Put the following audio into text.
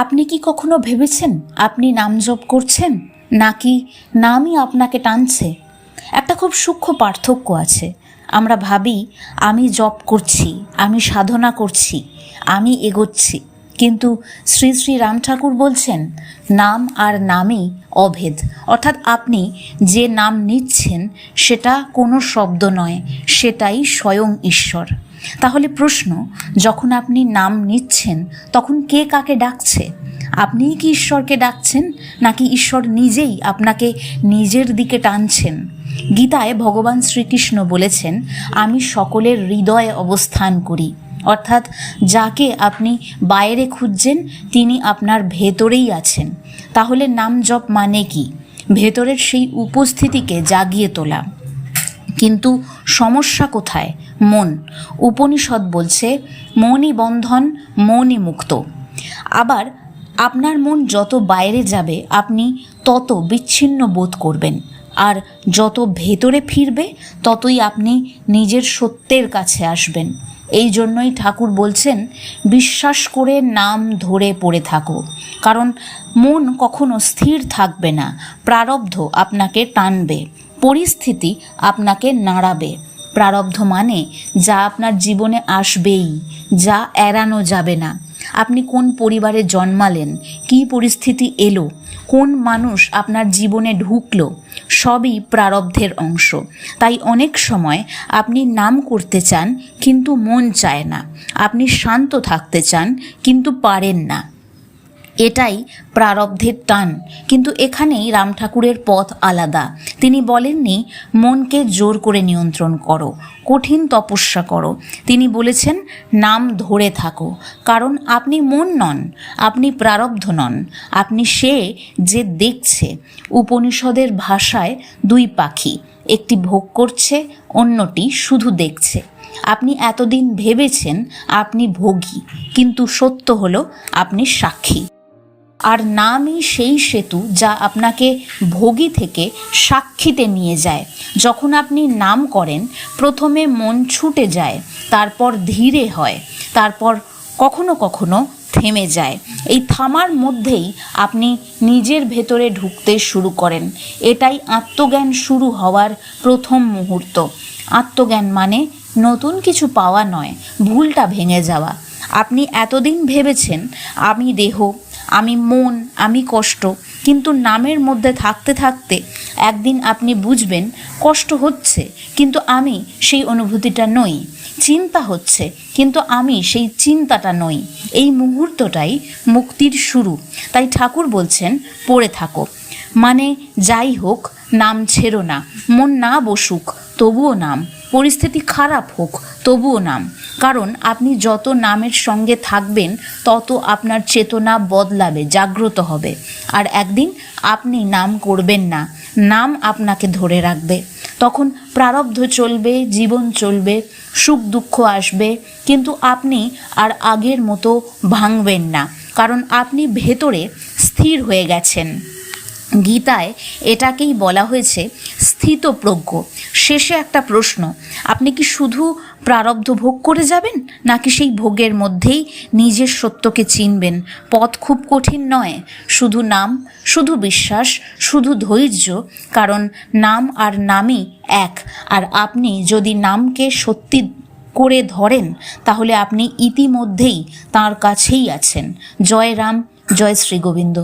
আপনি কি কখনো ভেবেছেন আপনি নাম জপ করছেন নাকি নামই আপনাকে টানছে? একটা খুব সূক্ষ্ম পার্থক্য আছে। আমরা ভাবি আমি জপ করছি, আমি সাধনা করছি, আমি এগোচ্ছি, কিন্তু শ্রী শ্রী রাম ঠাকুর বলছেন নাম আর নামই অভেদ। অর্থাৎ আপনি যে নাম নিচ্ছেন সেটা কোনো শব্দ নয়, সেটাই স্বয়ং ঈশ্বর। তাহলে প্রশ্ন, যখন আপনি নাম নিচ্ছেন তখন কে কাকে ডাকছে? আপনিই কি ঈশ্বরকে ডাকছেন নাকি ঈশ্বর নিজেই আপনাকে নিজের দিকে টানছেন? গীতায় ভগবান শ্রীকৃষ্ণ বলেছেন, আমি সকলের হৃদয়ে অবস্থান করি। অর্থাৎ যাকে আপনি বাইরে খুঁজছেন তিনি আপনার ভেতরেই আছেন। তাহলে নাম জপ মানে কি? ভেতরের সেই উপস্থিতিকে জাগিয়ে তোলা। কিন্তু সমস্যা কোথায়? মন। উপনিষদ বলছে মনই বন্ধন, মনই মুক্ত। আবার আপনার মন যত বাইরে যাবে আপনি তত বিচ্ছিন্ন বোধ করবেন, আর যত ভেতরে ফিরবে ততই আপনি নিজের সত্যের কাছে আসবেন। এই জন্যই ঠাকুর বলছেন বিশ্বাস করে নাম ধরে পড়ে থাকো, কারণ মন কখনো স্থির থাকবে না। প্রারব্ধ আপনাকে টানবে, পরিস্থিতি আপনাকে নাড়াবে। প্রারব্ধ মানে যা আপনার জীবনে আসবেই, যা এড়ানো যাবে না। আপনি কোন পরিবারে জন্মালেন, কী পরিস্থিতি এলো, কোন মানুষ আপনার জীবনে ঢুকলো, সবই প্রারব্ধের অংশ। তাই অনেক সময় আপনি নাম করতে চান কিন্তু মন চায় না, আপনি শান্ত থাকতে চান কিন্তু পারেন না। এটাই প্রারব্ধের টান। কিন্তু এখানেই রাম ঠাকুরের পথ আলাদা। তিনি বলেননি মনকে জোর করে নিয়ন্ত্রণ করো, কঠিন তপস্যা করো। তিনি বলেছেন নাম ধরে থাকো, কারণ আপনি মন নন, আপনি প্রারব্ধ নন, আপনি সে যে দেখছে। উপনিষদের ভাষায় দুই পাখি, একটি ভোগ করছে, অন্যটি শুধু দেখছে। আপনি এতদিন ভেবেছেন আপনি ভোগী, কিন্তু সত্য হলো আপনি সাক্ষী। আর নামই সেই সেতু যা আপনাকে ভোগী থেকে সাক্ষীতে নিয়ে যায়। যখন আপনি নাম করেন প্রথমে মন ছুটে যায়, তারপর ধীরে হয়, তারপর কখনো কখনো থেমে যায়। এই থামার মধ্যেই আপনি নিজের ভেতরে ঢুকতে শুরু করেন। এটাই আত্মজ্ঞান শুরু হওয়ার প্রথম মুহূর্ত। আত্মজ্ঞান মানে নতুন কিছু পাওয়া নয়, ভুলটা ভেঙে যাওয়া। আপনি এতদিন ভেবেছেন আমি দেহ, আমি মন, আমি কষ্ট, কিন্তু নামের মধ্যে থাকতে থাকতে একদিন আপনি বুঝবেন কষ্ট হচ্ছে কিন্তু আমি সেই অনুভূতিটা নই, চিন্তা হচ্ছে কিন্তু আমি সেই চিন্তাটা নই। এই মুহূর্তটাই মুক্তির শুরু। তাই ঠাকুর বলছেন পড়ে থাকো, মানে যাই হোক নাম ছেড়ো না। মন না বসুক তবুও নাম, পরিস্থিতি খারাপ হোক তবুও নাম। কারণ আপনি যত নামের সঙ্গে থাকবেন তত আপনার চেতনা বদলাবে, জাগ্রত হবে। আর একদিন আপনি নাম করবেন না, নাম আপনাকে ধরে রাখবে। তখন প্রারব্ধ চলবে, জীবন চলবে, সুখ দুঃখ আসবে, কিন্তু আপনি আর আগের মতো ভাঙবেন না, কারণ আপনি ভেতরে স্থির হয়ে গেছেন। গীতায় এটাকেই বলা হয়েছে স্থিতপ্রজ্ঞ। শেষে একটা প্রশ্ন, আপনি কি শুধু প্রারব্ধ ভোগ করে যাবেন নাকি সেই ভোগের মধ্যেই নিজের সত্যকে চিনবেন? পথ খুব কঠিন নয়, শুধু নাম, শুধু বিশ্বাস, শুধু ধৈর্য। কারণ নাম আর নামই এক। আর আপনি যদি নামকে সত্যি করে ধরেন তাহলে আপনি ইতিমধ্যেই তাঁর কাছেই আছেন। জয় রাম, জয় শ্রী গোবিন্দ।